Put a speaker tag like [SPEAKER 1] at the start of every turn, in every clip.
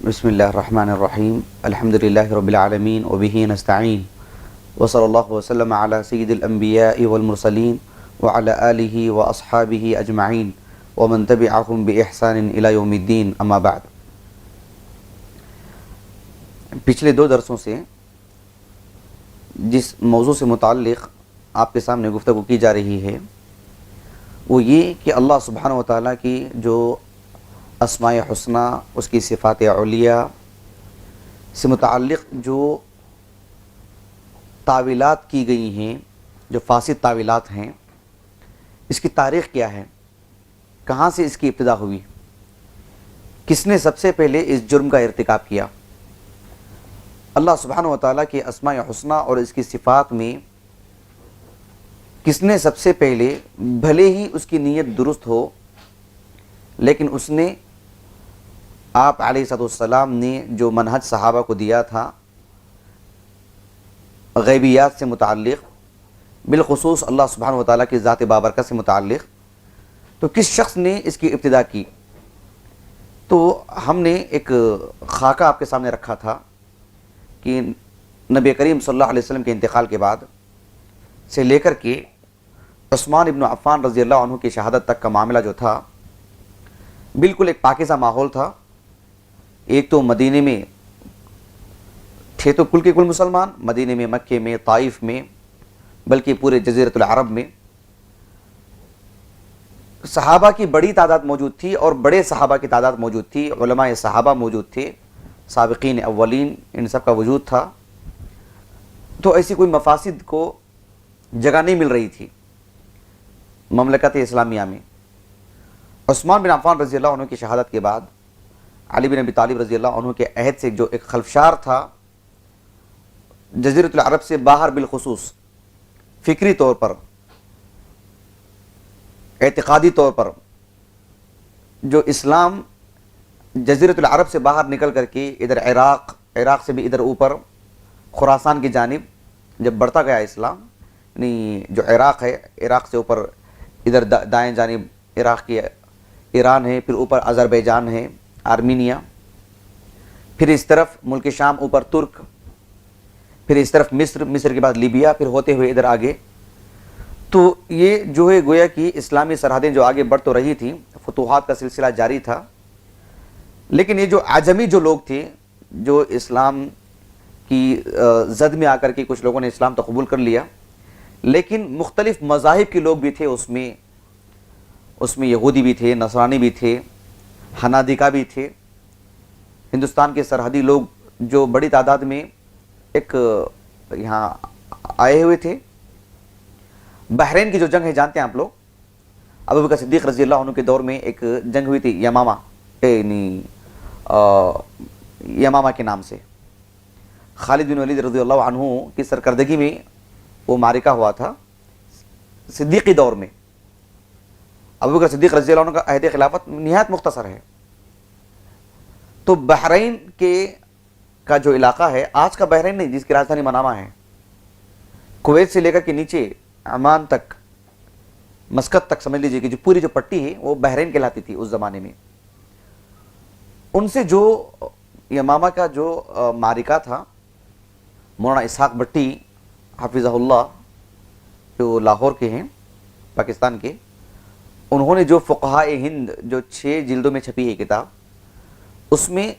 [SPEAKER 1] بسم اللہ الرحمن الرحیم الحمد للہ رب العالمین وبہ نستعین وصلی اللہ وسلم علی سید الانبیاء والمرسلین وعلی آلہ واصحابہ اجمعین ومن تبعہم باحسان الی یوم الدین اما بعد۔ پچھلے 2 درسوں سے جس موضوع سے متعلق آپ کے سامنے گفتگو کی جا رہی ہے وہ یہ کہ اللہ سبحانہ و تعالیٰ کی جو اسماء حسنہ، اس کی صفات علیہ سے متعلق جو تعویلات کی گئی ہیں، جو فاسد تعویلات ہیں، اس کی تاریخ کیا ہے، کہاں سے اس کی ابتدا ہوئی، کس نے سب سے پہلے اس جرم کا ارتکاب کیا۔ اللہ سبحانہ و تعالیٰ کے اسماء حسنہ اور اس کی صفات میں کس نے سب سے پہلے، بھلے ہی اس کی نیت درست ہو لیکن اس نے آپ علیہ السلام نے جو منہج صحابہ کو دیا تھا غیبیات سے متعلق، بالخصوص اللہ سبحانہ و تعالیٰ کی ذات بابرکت سے متعلق، تو کس شخص نے اس کی ابتدا کی۔ تو ہم نے ایک خاکہ آپ کے سامنے رکھا تھا کہ نبی کریم صلی اللہ علیہ وسلم کے انتقال کے بعد سے لے کر کے عثمان ابن عفان رضی اللہ عنہ کی شہادت تک کا معاملہ جو تھا بالکل ایک پاکیزہ ماحول تھا۔ ایک تو مدینے میں تھے تو کل کے کل مسلمان، مدینے میں، مکے میں، طائف میں، بلکہ پورے جزیرۃ العرب میں صحابہ کی بڑی تعداد موجود تھی اور بڑے صحابہ کی تعداد موجود تھی، علماء صحابہ موجود تھے، سابقین اولین، ان سب کا وجود تھا۔ تو ایسی کوئی مفاسد کو جگہ نہیں مل رہی تھی مملکت اسلامیہ میں۔ عثمان بن عفان رضی اللہ عنہ کی شہادت کے بعد علی بن ابی طالب رضی اللہ عنہ کے عہد سے جو ایک خلفشار تھا جزیرۃ العرب سے باہر، بالخصوص فکری طور پر، اعتقادی طور پر، جو اسلام جزیرۃ العرب سے باہر نکل کر کے ادھر عراق سے بھی ادھر اوپر خراسان کی جانب جب بڑھتا گیا اسلام، یعنی جو عراق ہے، عراق سے اوپر ادھر دائیں جانب عراق کی ایران ہے، پھر اوپر آذربائیجان ہے، آرمینیا، پھر اس طرف ملک شام اوپر ترک، پھر اس طرف مصر کے بعد لیبیا، پھر ہوتے ہوئے ادھر آگے۔ تو یہ جو ہے گویا کہ اسلامی سرحدیں جو آگے بڑھ تو رہی تھیں، فتوحات کا سلسلہ جاری تھا، لیکن یہ جو عجمی جو لوگ تھے، جو اسلام کی زد میں آ کر کے کچھ لوگوں نے اسلام تو قبول کر لیا، لیکن مختلف مذاہب کے لوگ بھی تھے اس میں یہودی بھی تھے، نصرانی بھی تھے، حنادقہ بھی تھے۔ ہندوستان کے سرحدی لوگ جو بڑی تعداد میں ایک یہاں آئے ہوئے تھے۔ بحرین کی جو جنگ ہے جانتے ہیں آپ لوگ، ابو بکر صدیق رضی اللہ عنہ کے دور میں ایک جنگ ہوئی تھی یمامہ کے نام سے، خالد بن ولید رضی اللہ عنہ کی سرکردگی میں وہ معرکہ ہوا تھا صدیقی دور میں۔ ابو بکر صدیق رضی اللہ عنہ کا عہد خلافت نہایت مختصر ہے۔ تو بحرین کا جو علاقہ ہے، آج کا بحرین نہیں، جس کی راجدھانی منامہ ہے، کویت سے لے کر کے نیچے عمان تک، مسقط تک سمجھ لیجئے کہ جو پوری جو پٹی ہے وہ بحرین کہلاتی تھی اس زمانے میں۔ ان سے جو یمامہ کا جو معرکہ تھا، مولانا اسحاق بٹی حفظہ اللہ جو لاہور کے ہیں، پاکستان کے، انہوں نے جو فقہائے ہند جو 6 جلدوں میں چھپی ہے کتاب، اس میں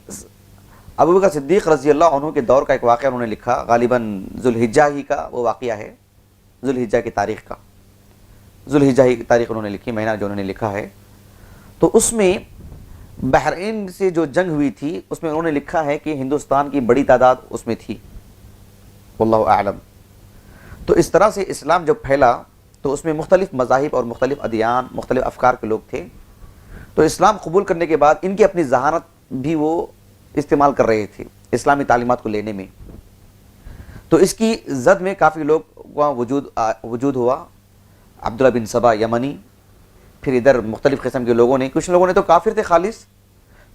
[SPEAKER 1] ابو بکر صدیق رضی اللہ عنہ کے دور کا ایک واقعہ انہوں نے لکھا، غالباً ذوالحجہ ہی کا وہ واقعہ ہے، ذوالحجہ کی تاریخ کا، ذوالحجہ ہی کی تاریخ انہوں نے لکھی، مہینہ جو انہوں نے لکھا ہے۔ تو اس میں بحرین سے جو جنگ ہوئی تھی اس میں انہوں نے لکھا ہے کہ ہندوستان کی بڑی تعداد اس میں تھی، واللہ اعلم۔ تو اس طرح سے اسلام جب پھیلا تو اس میں مختلف مذاہب اور مختلف ادیان، مختلف افکار کے لوگ تھے۔ تو اسلام قبول کرنے کے بعد ان کی اپنی ذہانت بھی وہ استعمال کر رہے تھے اسلامی تعلیمات کو لینے میں۔ تو اس کی زد میں کافی لوگ کا وجود ہوا، عبداللہ بن سبا یمنی، پھر ادھر مختلف قسم کے لوگوں نے، کچھ لوگوں نے تو کافر تھے خالص،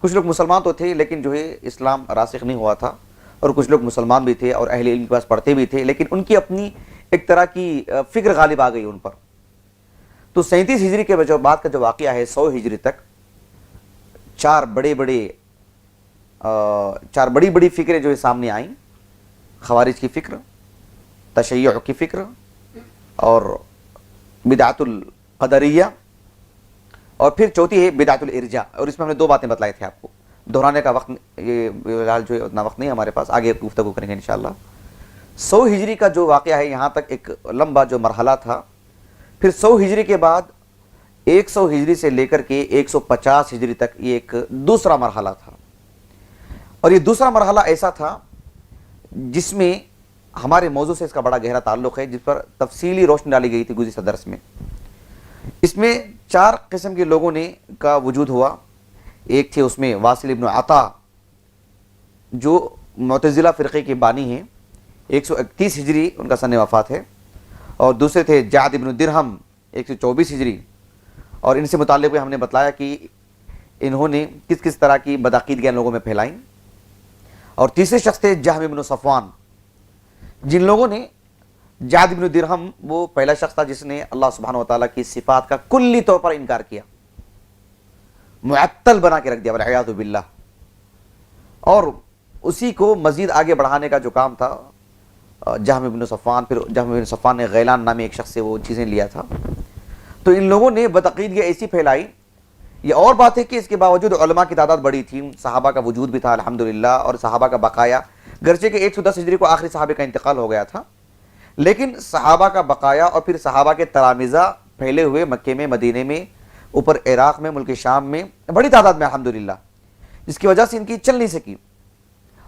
[SPEAKER 1] کچھ لوگ مسلمان تو تھے لیکن جو ہے اسلام راسخ نہیں ہوا تھا، اور کچھ لوگ مسلمان بھی تھے اور اہل علم کے پاس پڑھتے بھی تھے، لیکن ان کی اپنی ایک طرح کی فکر غالب آ گئی ان پر۔ تو 37 ہجری کے بعد کا جو واقعہ ہے 100 ہجری تک 4 بڑے بڑے چار بڑی بڑی فکریں جو سامنے آئیں، خوارج کی فکر، تشیع کی فکر، اور بدعت القدریہ، اور پھر چوتھی ہے بدعت الارجاء. اور اس میں ہم نے 2 باتیں بتلائی تھیں آپ کو، دہرانے کا وقت یہ جو ہے اتنا وقت نہیں ہمارے پاس، آگے گفتگو کریں گے انشاءاللہ. 100 ہجری کا جو واقعہ ہے یہاں تک ایک لمبا جو مرحلہ تھا. پھر 100 ہجری کے بعد 100 ہجری سے لے کر کے 150 ہجری تک یہ ایک دوسرا مرحلہ تھا. اور یہ دوسرا مرحلہ ایسا تھا جس میں ہمارے موضوع سے اس کا بڑا گہرا تعلق ہے، جس پر تفصیلی روشنی ڈالی گئی تھی گزشتہ درس میں. اس میں 4 قسم کے لوگوں نے کا وجود ہوا. ایک تھے اس میں واصل ابن عطا جو معتزلہ فرقے کے بانی ہیں، 131 ہجری ان کا سن وفات ہے. اور دوسرے تھے جعد ابن درہم 124 ہجری، اور ان سے متعلق ہم نے بتلایا کہ انہوں نے کس کس طرح کی بدعقیدگیاں لوگوں میں پھیلائیں. اور تیسرے شخص تھے جہم ابن صفوان، جن لوگوں نے جعد ابن درہم وہ پہلا شخص تھا جس نے اللہ سبحانہ وتعالیٰ کی صفات کا کلی طور پر انکار کیا، معطل بنا کے رکھ دیا والعیاذ باللہ. اور اسی کو مزید آگے بڑھانے کا جو کام تھا جہم ابن صفوان، پھر جہم ابن صفوان نے غیلان نامی ایک شخص سے وہ چیزیں لیا تھا. تو ان لوگوں نے بدعقیدگی ایسی پھیلائی. یہ اور بات ہے کہ اس کے باوجود علماء کی تعداد بڑی تھی، صحابہ کا وجود بھی تھا الحمدللہ، اور صحابہ کا بقایا، گرچہ کہ 110 ہجری کو آخری صحابہ کا انتقال ہو گیا تھا، لیکن صحابہ کا بقایا اور پھر صحابہ کے تلامذہ پھیلے ہوئے مکے میں، مدینے میں، اوپر عراق میں، ملک شام میں بڑی تعداد میں الحمدللہ، جس کی وجہ سے ان کی چل نہیں سکی.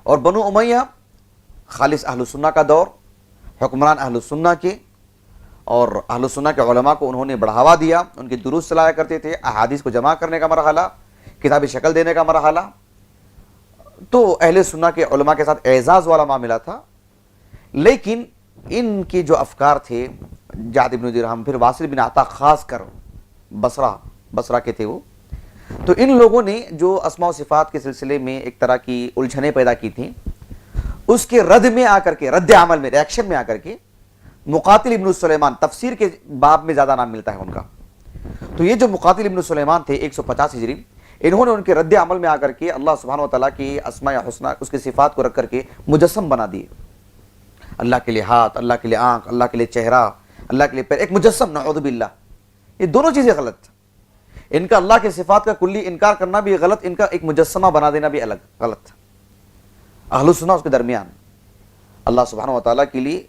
[SPEAKER 1] اور بنو امیہ خالص اہل السنہ کا دور، حکمران اہل السنہ کے، اور اہل السنہ کے علماء کو انہوں نے بڑھاوا دیا، ان کے دروس چلایا کرتے تھے، احادیث کو جمع کرنے کا مرحلہ، کتابی شکل دینے کا مرحلہ. تو اہل سنہ کے علماء کے ساتھ اعزاز والا معاملہ تھا. لیکن ان کے جو افکار تھے، جعد ابن درہم، پھر واصل بن عطا، خاص کر بصرہ کے تھے وہ، تو ان لوگوں نے جو اسماء و صفات کے سلسلے میں ایک طرح کی الجھنیں پیدا کی تھیں، اس کے رد میں آ کر کے، رد عمل میں، ریاکشن میں آ کر کے، مقاتل ابن سلیمان، تفسیر کے باب میں زیادہ نام ملتا ہے ان کا. تو یہ جو مقاتل ابن سلیمان تھے 150 ہجری، انہوں نے ان کے رد عمل میں آ کر کے اللہ سبحانہ وتعالیٰ کی اسماء حسنہ، اس کی صفات کو رکھ کر کے مجسم بنا دیے. اللہ کے لیے ہاتھ، اللہ کے لیے آنکھ، اللہ کے لیے چہرہ، اللہ کے لیے پیر، ایک مجسم، نعوذ باللہ. یہ دونوں چیزیں غلط. ان کا اللہ کے صفات کا کلی انکار کرنا بھی غلط، ان کا ایک مجسمہ بنا دینا بھی الگ غلط. اہل سنہ اس کے درمیان اللہ سبحانہ وتعالیٰ کے لیے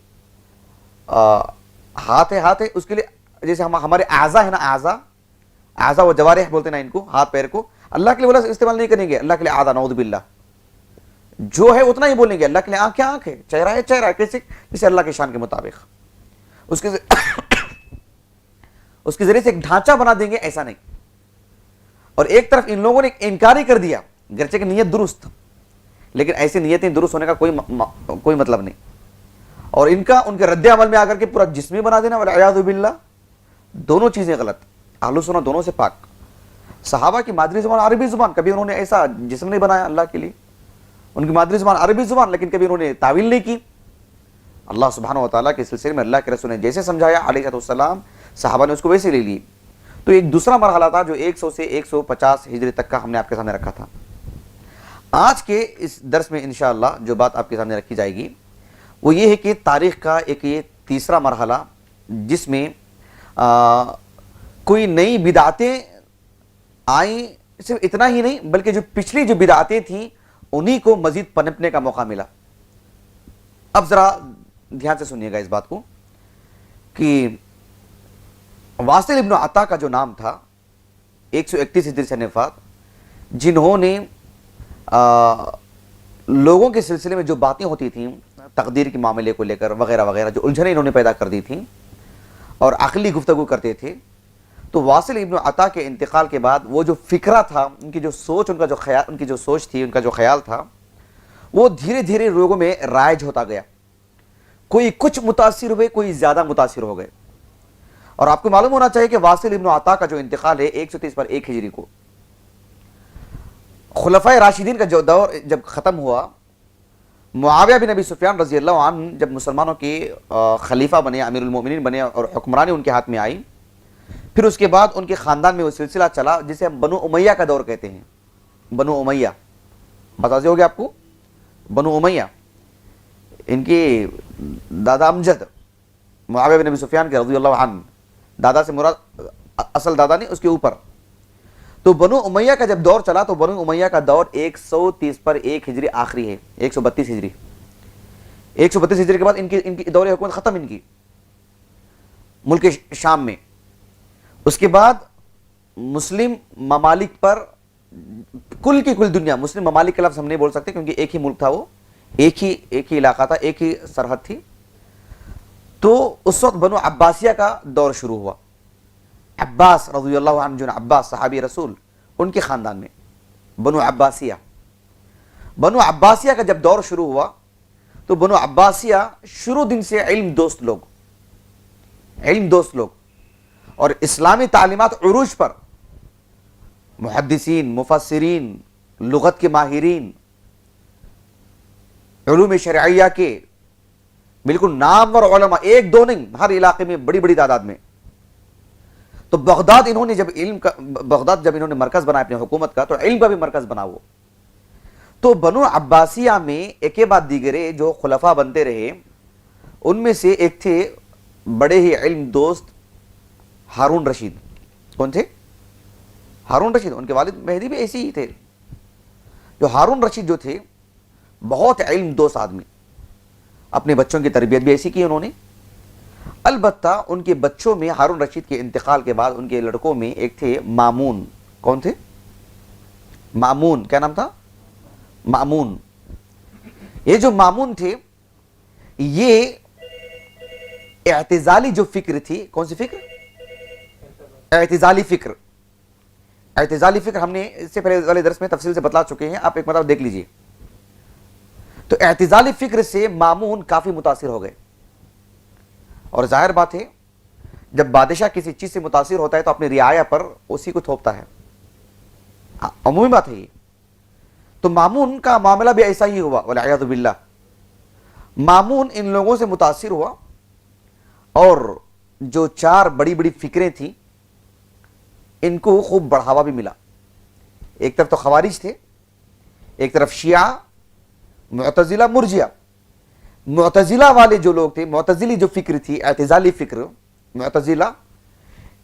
[SPEAKER 1] ہاتھ ہے، اس کے لیے جیسے ہمارے اعضاء ہے نا، اعضاء و جوارح بولتے ہیں نا ان کو، ہاتھ پیر کو، اللہ کے لیے بولا استعمال نہیں کریں گے. اللہ کے لیے اعضاء، نعوذ باللہ، جو ہے اتنا ہی بولیں گے. اللہ کے لیے آنکھ ہے، آنکھ ہے، چہرہ ہے، چہرہ ہے، کیسے؟ جیسے اللہ کی شان کے مطابق اس کے ذریعے سے ایک ڈھانچہ بنا دیں گے، ایسا نہیں. اور ایک طرف ان لوگوں نے انکار ہی کر دیا، گرچہ کہ نیت درست، لیکن ایسی نیتیں درست ہونے کا کوئی مطلب نہیں. اور ان کے رد عمل میں آ کر کے پورا جسمی بنا دینا والعیاذ باللہ، دونوں چیزیں غلط. اہل سنہ دونوں سے پاک. صحابہ کی مادری زبان عربی زبان، کبھی انہوں نے ایسا جسم نہیں بنایا اللہ کے لیے. ان کی مادری زبان عربی زبان، لیکن کبھی انہوں نے تعویل نہیں کی. اللہ سبحانہ وتعالیٰ کے سلسلے میں اللہ کے رسول نے جیسے سمجھایا علیہ السلام، صحابہ نے اس کو ویسے لے لی. تو ایک دوسرا مرحلہ تھا جو 100 سے 150 ہجری تک کا ہم نے آپ کے سامنے رکھا تھا. آج کے اس درس میں انشاءاللہ جو بات آپ کے سامنے رکھی جائے گی وہ یہ ہے کہ تاریخ کا ایک یہ تیسرا مرحلہ جس میں کوئی نئی بدعتیں آئیں، صرف اتنا ہی نہیں بلکہ جو پچھلی جو بدعتیں تھیں انہی کو مزید پنپنے کا موقع ملا. اب ذرا دھیان سے سنیے گا اس بات کو کہ واصل ابن عطا کا جو نام تھا 131 ہجری سے وفات، جنہوں نے لوگوں کے سلسلے میں جو باتیں ہوتی تھیں تقدیر کے معاملے کو لے کر وغیرہ وغیرہ، جو الجھنیں انہوں نے پیدا کر دی تھیں اور عقلی گفتگو کرتے تھے، تو واصل ابن عطا کے انتقال کے بعد وہ جو فکرہ تھا، ان کی جو سوچ، ان کا جو خیال، ان کی جو سوچ تھی، ان کا جو خیال تھا، وہ دھیرے دھیرے لوگوں میں رائج ہوتا گیا. کوئی کچھ متاثر ہوئے، کوئی زیادہ متاثر ہو گئے. اور آپ کو معلوم ہونا چاہیے کہ واصل ابن عطا کا جو انتقال ہے 130 پر 1 ہجری کو، خلفائے راشدین کا جو دور جب ختم ہوا، معاویہ بن ابی سفیان رضی اللہ عنہ جب مسلمانوں کے خلیفہ بنے، امیر المومنین بنے اور حکمرانی ان کے ہاتھ میں آئی، پھر اس کے بعد ان کے خاندان میں وہ سلسلہ چلا جسے ہم بنو امیہ کا دور کہتے ہیں. بنو امیہ بات واضح ہو گیا آپ کو؟ بنو امیہ، ان کے دادا امجد معاویہ بن ابی سفیان کے رضی اللہ عنہ، دادا سے مراد اصل دادا نہیں، اس کے اوپر. تو بنو امیہ کا جب دور چلا تو بنو امیہ کا دور 130 پر 1 ہجری آخری ہے، 132 ہجری. 132 ہجری کے بعد ان کی دور حکومت ختم ان کی ملک شام میں. اس کے بعد مسلم ممالک پر کل کی کل دنیا، مسلم ممالک کے لفظ ہم نہیں بول سکتے کیونکہ ایک ہی ملک تھا، وہ ایک ہی علاقہ تھا، ایک ہی سرحد تھی. تو اس وقت بنو عباسیہ کا دور شروع ہوا. عباس رضی اللہ عنہ، جو عباس صحابی رسول، ان کے خاندان میں بنو عباسیہ. بنو عباسیہ کا جب دور شروع ہوا تو بنو عباسیہ شروع دن سے علم دوست لوگ اور اسلامی تعلیمات عروج پر، محدثین، مفسرین، لغت کے ماہرین، علوم شرعیہ کے بالکل نامور علماء، ایک دو نہیں، ہر علاقے میں بڑی بڑی تعداد میں. تو بغداد جب انہوں نے مرکز بنایا اپنی حکومت کا، تو علم کا بھی مرکز بنا وہ. تو بنو عباسیہ میں ایک کے بعد دیگرے جو خلفاء بنتے رہے، ان میں سے ایک تھے بڑے ہی علم دوست ہارون رشید. کون تھے؟ ہارون رشید. ان کے والد مہدی بھی ایسے ہی تھے. جو ہارون رشید جو تھے، بہت علم دوست آدمی، اپنے بچوں کی تربیت بھی ایسی کی انہوں نے. البتہ ان کے بچوں میں، ہارون رشید کے انتقال کے بعد ان کے لڑکوں میں ایک تھے مامون. کون تھے؟ مامون. کیا نام تھا؟ مامون. یہ جو مامون تھے، یہ اعتزالی جو فکر تھی، کون سی فکر؟ اعتزالی فکر. اعتزالی فکر ہم نے اس سے پہلے والے درس میں تفصیل سے بتلا چکے ہیں، آپ ایک مرتبہ دیکھ لیجئے. تو اعتزالی فکر سے مامون کافی متاثر ہو گئے. اور ظاہر بات ہے، جب بادشاہ کسی چیز سے متاثر ہوتا ہے تو اپنی رعایا پر اسی کو تھوپتا ہے، عمومی بات ہے یہ. تو مامون کا معاملہ بھی ایسا ہی ہوا، والعیاذ باللہ. مامون ان لوگوں سے متاثر ہوا اور جو 4 بڑی بڑی فکریں تھیں ان کو خوب بڑھاوا بھی ملا. ایک طرف تو خوارج تھے، ایک طرف شیعہ، معتزلہ، مرجئہ. معتزلہ والے جو لوگ تھے، معتزلی جو فکر تھی، اعتزالی فکر، معتزلہ،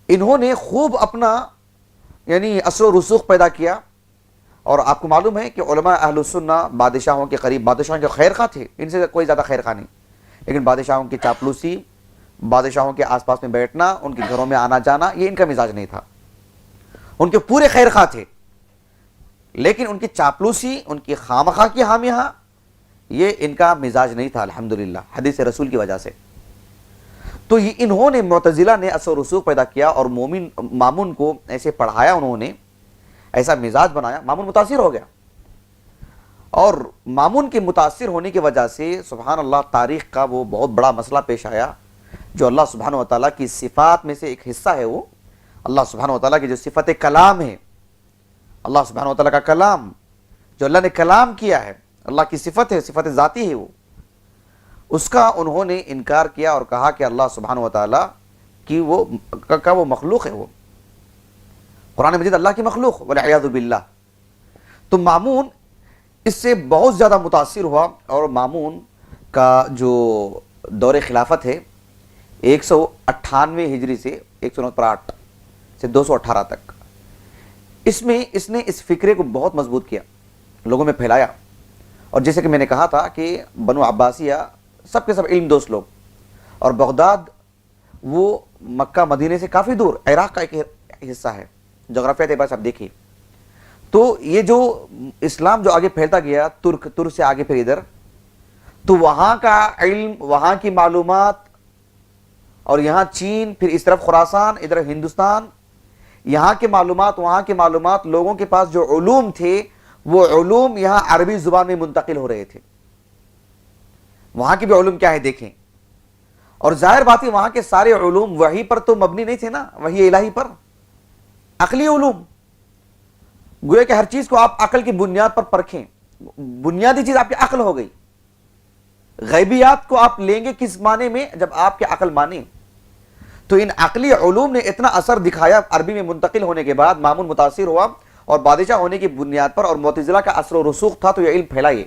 [SPEAKER 1] انہوں نے خوب اپنا یعنی اثر و رسوخ پیدا کیا. اور آپ کو معلوم ہے کہ علماء اہل السنہ بادشاہوں کے قریب، بادشاہوں کے خیر خواہ تھے، ان سے کوئی زیادہ خیر خواہ نہیں، لیکن بادشاہوں کی چاپلوسی، بادشاہوں کے آس پاس میں بیٹھنا، ان کے گھروں میں آنا جانا، یہ ان کا مزاج نہیں تھا. ان کے پورے خیر خواہ تھے، لیکن ان کی چاپلوسی، ان کی خامخواہ کی حامیہ، یہ ان کا مزاج نہیں تھا الحمدللہ، حدیث رسول کی وجہ سے. تو یہ انہوں نے، معتزلہ نے اثر و رسوخ پیدا کیا اور مامون کو ایسے پڑھایا، انہوں نے ایسا مزاج بنایا. مامون متاثر ہو گیا اور مامون کے متاثر ہونے کی وجہ سے سبحان اللہ تاریخ کا وہ بہت بڑا مسئلہ پیش آیا جو اللہ سبحانہ وتعالیٰ کی صفات میں سے ایک حصہ ہے. وہ اللہ سبحانہ وتعالیٰ کی جو صفت کلام ہے، اللہ سبحانہ وتعالیٰ کا کلام جو اللہ نے کلام کیا ہے، اللہ کی صفت ہے، صفت ذاتی ہے، اس کا انہوں نے انکار کیا اور کہا کہ اللہ سبحانہ وتعالیٰ کی وہ مخلوق ہے. وہ قرآن مجید اللہ کی مخلوق، والعیاذ باللہ. تو مامون اس سے بہت زیادہ متاثر ہوا اور مامون کا جو دور خلافت ہے 198 ہجری سے 108 سے 218 تک، اس میں اس نے اس فکرے کو بہت مضبوط کیا، لوگوں میں پھیلایا. اور جیسے کہ میں نے کہا تھا کہ بنو عباسیہ سب کے سب علم دوست لوگ، اور بغداد وہ مکہ مدینے سے کافی دور، عراق کا ایک حصہ ہے، جغرافیہ اعتبار سے آپ دیکھیے. تو یہ جو اسلام جو آگے پھیلتا گیا، ترک سے آگے پھر ادھر، تو وہاں کا علم، وہاں کی معلومات، اور یہاں چین، پھر اس طرف خراسان، ادھر ہندوستان، یہاں کے معلومات، وہاں کے معلومات، لوگوں کے پاس جو علوم تھے وہ علوم یہاں عربی زبان میں منتقل ہو رہے تھے. وہاں کے بھی علوم کیا ہے دیکھیں. اور ظاہر بات ہے وہاں کے سارے علوم وحی پر تو مبنی نہیں تھے نا، وحی الہی پر، عقلی علوم. گویا کہ ہر چیز کو آپ عقل کی بنیاد پر پرکھیں. بنیادی چیز آپ کی عقل ہو گئی. غیبیات کو آپ لیں گے کس معنی میں؟ جب آپ کی عقل مانے. تو ان عقلی علوم نے اتنا اثر دکھایا عربی میں منتقل ہونے کے بعد، مامون متاثر ہوا اور بادشاہ ہونے کی بنیاد پر اور معتزلہ کا اثر و رسوخ تھا تو یہ علم پھیلا. یہ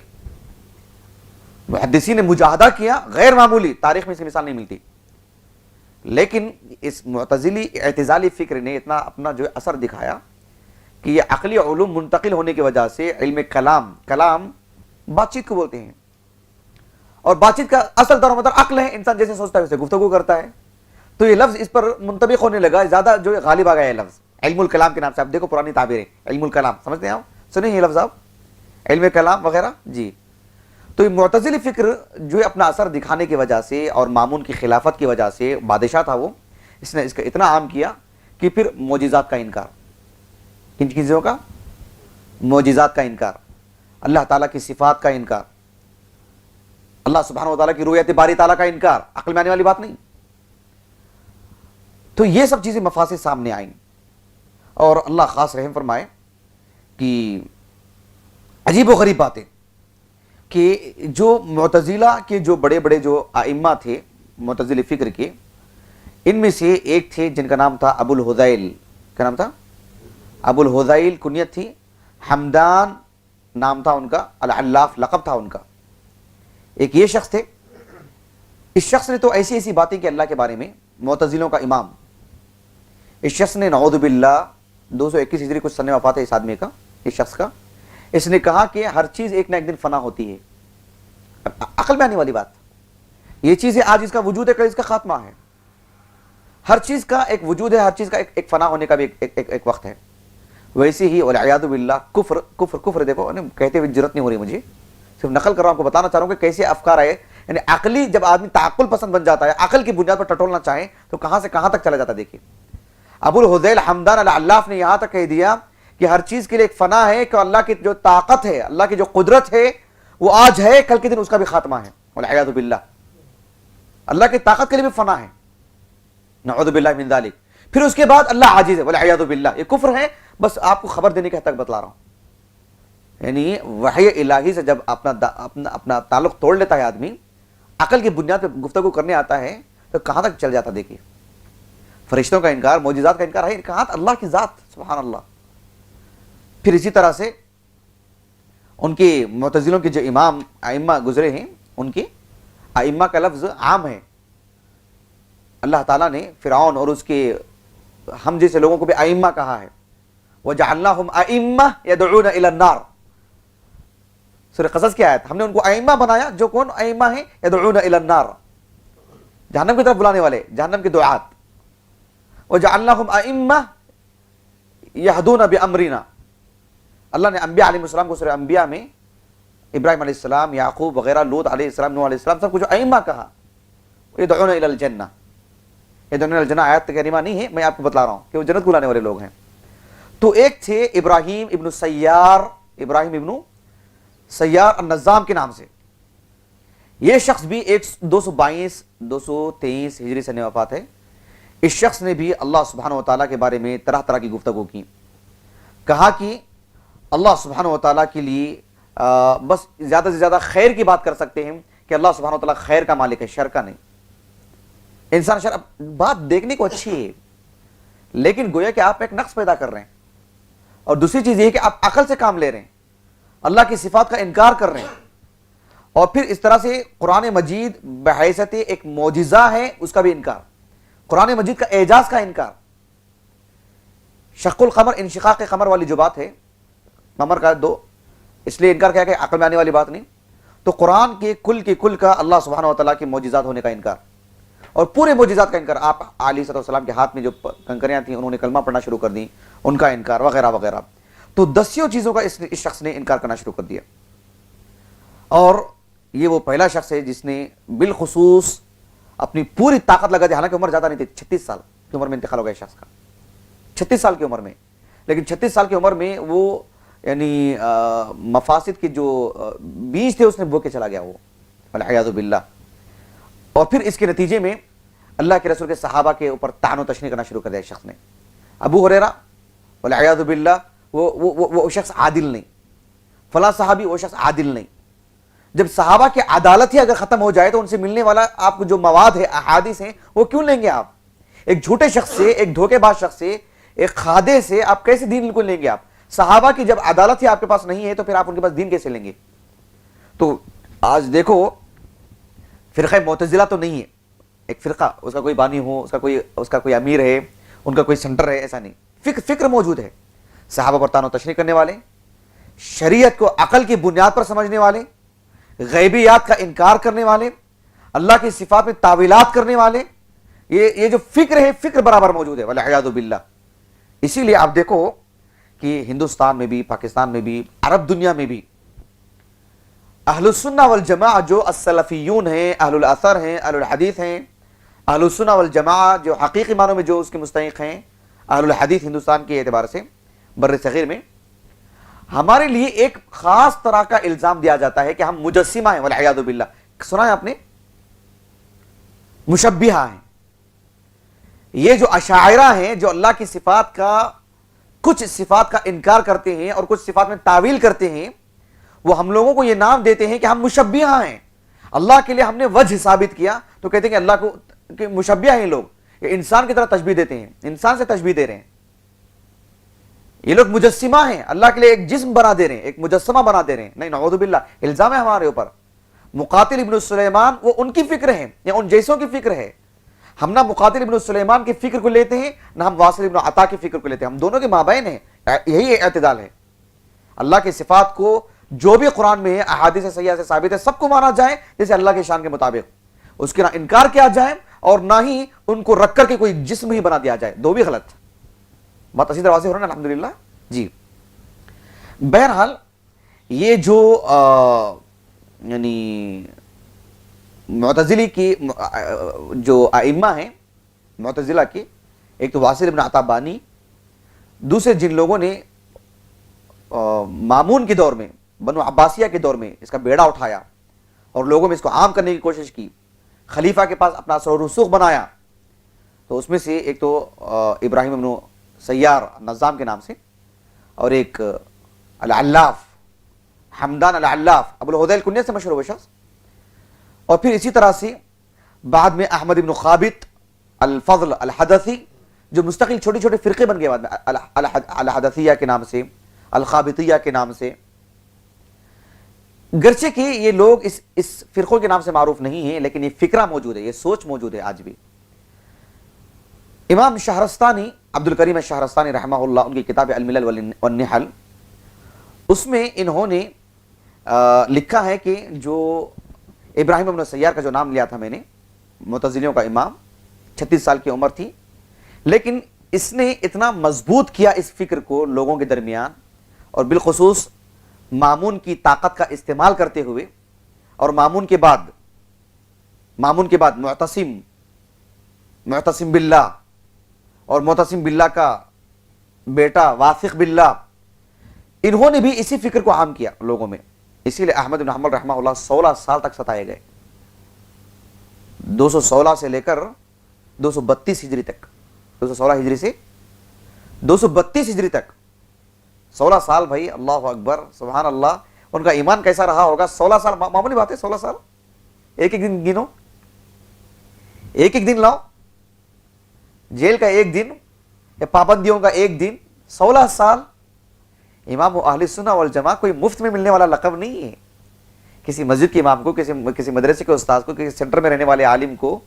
[SPEAKER 1] محدثین نے مجاہدہ کیا غیر معمولی, تاریخ میں اس کی مثال نہیں ملتی. لیکن اس معتزلی اعتزالی فکر نے اتنا اپنا جو اثر دکھایا کہ یہ عقلی علوم منتقل ہونے کی وجہ سے علم کلام بات چیت کو بولتے ہیں, اور بات چیت کا اصل دار و مدار عقل ہے, انسان جیسے سوچتا ہے ویسے گفتگو کرتا ہے. تو یہ لفظ اس پر منطبق ہونے لگا, زیادہ جو غالب آ گیا یہ لفظ علم الکلام کے نام سے. آپ دیکھو پرانی تعبیر ہے علم الکلام, سمجھتے ہیں آپ, سنیں یہ لفظ آپ علم کلام وغیرہ جی. تو یہ معتزلی فکر جو اپنا اثر دکھانے کی وجہ سے اور مامون کی خلافت کی وجہ سے, بادشاہ تھا وہ, اس نے اس کا اتنا عام کیا کہ پھر معجزات کا انکار, کن چیزوں کا, معجزات کا انکار, اللہ تعالیٰ کی صفات کا انکار, اللہ سبحانہ و تعالیٰ کی رؤیت باری تعالیٰ کا انکار, عقل میں آنے والی بات نہیں. تو یہ سب چیزیں مفاسد سامنے آئیں, اور اللہ خاص رحم فرمائے کہ عجیب و غریب باتیں کہ جو معتزلہ کے جو بڑے بڑے جو ائمہ تھے معتزلی فکر کے, ان میں سے ایک تھے جن کا نام تھا ابو الہذیل. کیا نام تھا؟ ابو الہذیل کنیت تھی, حمدان نام تھا ان کا, العلاف لقب تھا ان کا. ایک یہ شخص تھے. اس شخص نے تو ایسی ایسی باتیں کی اللہ کے بارے میں, معتزلوں کا امام. اس شخص نے نعوذ باللہ 221 ہجری کچھ سن وفات ہے اس آدمی کا, اس شخص کا, اس نے کہا کہ ہر چیز ایک نہ ایک دن فنا ہوتی ہے. عقل میں آنے والی بات, یہ چیز ہے آج اس کا وجود ہے, کل اس کا خاتمہ ہے. ہر چیز کا ایک وجود ہے, ہر چیز کا ایک فنا ہونے کا بھی ایک وقت ہے. ویسے ہی والعیاذ باللہ کفر دیکھو, کہتے ہوئے جرت نہیں ہو رہی مجھے, صرف نقل کر رہا ہوں, آپ کو بتانا چاہ رہا ہوں کہ کیسے افکار آئے. یعنی عقلی جب آدمی تعقل پسند بن جاتا ہے, عقل کی بنیاد پر ٹٹولنا چاہے تو کہاں سے کہاں تک چلا جاتا. دیکھیے ابو الہذیل حمدان العلاف نے یہاں تک کہہ دیا کہ ہر چیز کے لیے ایک فنا ہے, کہ اللہ کی جو طاقت ہے, اللہ کی جو قدرت ہے وہ آج ہے, کل کے دن اس کا بھی خاتمہ ہے. والعیاذ باللہ, اللہ کی طاقت کے لیے بھی فنا ہے, نعوذ باللہ من ذالک. پھر اس کے بعد اللہ عاجز ہے, والعیاذ باللہ. یہ کفر ہے, بس آپ کو خبر دینے کے حد تک بتلا رہا ہوں. یعنی وحی الہی سے جب اپنا تعلق توڑ لیتا ہے آدمی, عقل کی بنیاد پہ گفتگو کرنے آتا ہے, تو کہاں تک چل جاتا. دیکھیے فرشتوں کا انکار, معجزات کا انکار ہے, کہاں اللہ کی ذات, سبحان اللہ. پھر اسی طرح سے ان کے معتزلوں کے جو امام ائمہ گزرے ہیں, ان کے ائمہ کا لفظ عام ہے. اللہ تعالیٰ نے فرعون اور اس کے ہم جیسے لوگوں کو بھی ائمہ کہا ہے. وَجَعَلْنَاهُمْ أَئِمَّةً يَدْعُونَ إِلَى النَّارِ, سورہ قصص کی آیت. ہم نے ان کو ائمہ بنایا, جو کون ائمہ ہیں, يَدْعُونَ إِلَى النَّارِ, جہنم کی طرف بلانے والے, جہنم کے دعات. وَجَعَلْنَاهُمْ أَئِمَّةً يَهْدُونَ بِأَمْرِنَا, اللہ نے انبیاء علیہ السلام کو سورہ انبیاء میں ابراہیم علیہ السلام, یعقوب وغیرہ, لوط علیہ السلام, نوح علیہ السلام, سب کو جو ائمہ کہا. يَدْعُونَ إِلَى الْجَنَّةِ, يَدْعُونَ إِلَى الْجَنَّةِ آیت کریمہ نہیں ہے, میں آپ کو بتلا رہا ہوں کہ وہ جنت کو لانے والے لوگ ہیں. تو ایک تھے ابراہیم ابن سیار النظام کے نام سے. یہ شخص بھی 223 ہجری سے وفات ہے. اس شخص نے بھی اللہ سبحانہ و تعالیٰ کے بارے میں طرح طرح کی گفتگو کی. کہا کہ اللہ سبحانہ و تعالیٰ کے لیے بس زیادہ سے زیادہ خیر کی بات کر سکتے ہیں, کہ اللہ سبحانہ و تعالیٰ خیر کا مالک ہے, شر کا نہیں. انسان شر, بات دیکھنے کو اچھی ہے, لیکن گویا کہ آپ ایک نقص پیدا کر رہے ہیں. اور دوسری چیز یہ ہے کہ آپ عقل سے کام لے رہے ہیں, اللہ کی صفات کا انکار کر رہے ہیں. اور پھر اس طرح سے قرآن مجید بحیثیت ایک معجزہ ہے, اس کا بھی انکار. قرآن مجید کا اعجاز کا انکار. شق القمر, انشقاق قمر والی جو بات ہے, قمر کا دو, اس لیے انکار کیا کہ عقل میں آنے والی بات نہیں. تو قرآن کے کل کا اللہ سبحانہ و تعالیٰ کے معجزات ہونے کا انکار, اور پورے معجزات کا انکار. آپ علیہ السلام کے ہاتھ میں جو کنکریاں تھیں, انہوں نے کلمہ پڑھنا شروع کر دی, ان کا انکار وغیرہ وغیرہ. تو دسیوں چیزوں کا اس شخص نے انکار کرنا شروع کر دیا. اور یہ وہ پہلا شخص ہے جس نے بالخصوص اپنی پوری طاقت لگا دی. حالانکہ عمر زیادہ نہیں تھی, 36 سال کی عمر میں انتقال ہو گیا شخص کا, 36 سال کی عمر میں. لیکن 36 سال کی عمر میں وہ یعنی مفاسد کے جو بیج تھے اس نے بو کے چلا گیا وہ, والعیاذ باللہ. اور پھر اس کے نتیجے میں اللہ کے رسول کے صحابہ کے اوپر طعن و تشنیع کرنا شروع کر دیا شخص نے. ابو ہریرہ والعیاذ باللہ وہ شخص عادل نہیں, فلاں صحابی وہ شخص عادل نہیں. جب صحابہ کی عدالت ہی اگر ختم ہو جائے تو ان سے ملنے والا آپ کو جو مواد ہے, احادیث ہیں, وہ کیوں لیں گے آپ؟ ایک جھوٹے شخص سے, ایک دھوکے باز شخص سے, ایک خادے سے آپ کیسے دین کو لیں گے آپ؟ صحابہ کی جب عدالت ہی آپ کے پاس نہیں ہے تو پھر آپ ان کے پاس دین کیسے لیں گے؟ تو آج دیکھو فرقہ معتزلہ تو نہیں ہے ایک فرقہ، اس کا کوئی بانی ہو، اس کا کوئی امیر ہے، ان کا کوئی سینٹر ہے، ایسا نہیں، فکر موجود ہے، صحابہ پر طعن و تشنیع کرنے والے، شریعت کو عقل کی بنیاد پر سمجھنے والے، غیبیات کا انکار کرنے والے، اللہ کی صفات میں تعویلات کرنے والے، یہ جو فکر ہے فکر برابر موجود ہے والعیاذ باللہ۔ اسی لیے آپ دیکھو کہ ہندوستان میں بھی، پاکستان میں بھی، عرب دنیا میں بھی اہل السنہ والجماعہ جو السلفیون ہیں، اہل الاثر ہیں، اہل الحدیث ہیں، اہل السنہ والجماعہ جو حقیقی معنوں میں جو اس کے مستحق ہیں، اہل الحدیث ہندوستان کے اعتبار سے بر صغیر میں، ہمارے لیے ایک خاص طرح کا الزام دیا جاتا ہے کہ ہم مجسمہ ہیں والعیاذ باللہ۔ سنا ہے آپ نے؟ مشبہہ ہیں۔ یہ جو اشاعرہ ہیں جو اللہ کی صفات کا، کچھ صفات کا انکار کرتے ہیں اور کچھ صفات میں تعویل کرتے ہیں، وہ ہم لوگوں کو یہ نام دیتے ہیں کہ ہم مشبہہ ہیں، اللہ کے لیے ہم نے وجہ ثابت کیا تو کہتے ہیں کہ اللہ کو کہ مشبہہ ہیں لوگ، یہ انسان کی طرح تشبیہ دیتے ہیں، انسان سے تشبیہ دے رہے ہیں، یہ لوگ مجسمہ ہیں، اللہ کے لیے ایک جسم بنا دے رہے ہیں، ایک مجسمہ بنا دے رہے ہیں۔ نہیں، نعوذ باللہ، الزام ہے ہمارے اوپر۔ مقاتل ابن سلیمان وہ ان کی فکر ہے یا ان جیسوں کی فکر ہے، ہم نہ مقاتل ابن سلیمان کی فکر کو لیتے ہیں نہ ہم واصل ابن عطا کی فکر کو لیتے ہیں، ہم دونوں کے مابین ہیں، یہی اعتدال ہے۔ اللہ کی صفات کو جو بھی قرآن میں ہے، احادیث صحیحہ سے ثابت ہے، سب کو مانا جائے جیسے اللہ کے شان کے مطابق، اس کے نہ انکار کیا جائے اور نہ ہی ان کو رکھ کر کے کوئی جسم ہی بنا دیا جائے، دو بھی غلط۔ بات اسی طرح واضح ہو رہا ہے الحمدللہ جی۔ بہرحال یہ جو یعنی معتزلی کی جو ائمہ ہیں معتزلہ کی، ایک تو واصل ابن عطا بانی، دوسرے جن لوگوں نے مامون کے دور میں، بنو عباسیہ کے دور میں اس کا بیڑا اٹھایا اور لوگوں میں اس کو عام کرنے کی کوشش کی، خلیفہ کے پاس اپنا اثر و رسوخ بنایا، تو اس میں سے ایک تو ابراہیم ابن سیار نظام کے نام سے، اور ایک العلاف حمدان العلاف ابو الہذیل کنیہ سے مشہور شخص، اور پھر اسی طرح سے بعد میں احمد ابن خابت الفضل الحدثی، جو مستقل چھوٹے چھوٹے فرقے بن گئے بعد میں، الحدثیہ کے نام سے، الخابطیہ کے نام سے، گرچہ کہ یہ لوگ اس فرقوں کے نام سے معروف نہیں ہیں، لیکن یہ فکرہ موجود ہے، یہ سوچ موجود ہے آج بھی۔ امام شہرستانی، عبد الکریم شہرستانی رحمہ اللہ، ان کی کتاب الملل والنحل، اس میں انہوں نے لکھا ہے کہ جو ابراہیم ابن سیار کا جو نام لیا تھا میں نے، معتزلیوں کا امام، 36 سال کی عمر تھی، لیکن اس نے اتنا مضبوط کیا اس فکر کو لوگوں کے درمیان، اور بالخصوص مامون کی طاقت کا استعمال کرتے ہوئے، اور مامون کے بعد معتصم باللہ، اور معتصم باللہ کا بیٹا واثق باللہ، انہوں نے بھی اسی فکر کو عام کیا لوگوں میں۔ اسی لیے احمد بن حنبل رحمہ اللہ 16 سال تک ستائے گئے، 216 سے لے کر 232 ہجری تک، 216 ہجری سے 232 ہجری تک 16 سال بھائی، اللہ اکبر سبحان اللہ، ان کا ایمان کیسا رہا ہوگا۔ 16 سال معمولی بات ہے، 16 سال، ایک ایک دن گنو، ایک ایک دن لاؤ، جیل کا ایک دن یا پابندیوں کا ایک دن، 16 سال۔ امام اہل سنہ والجماعہ کوئی مفت میں ملنے والا لقب نہیں ہے، کسی مسجد کے امام کو، کسی مدرسے کے استاذ کو، کسی سینٹر میں رہنے والے عالم کو،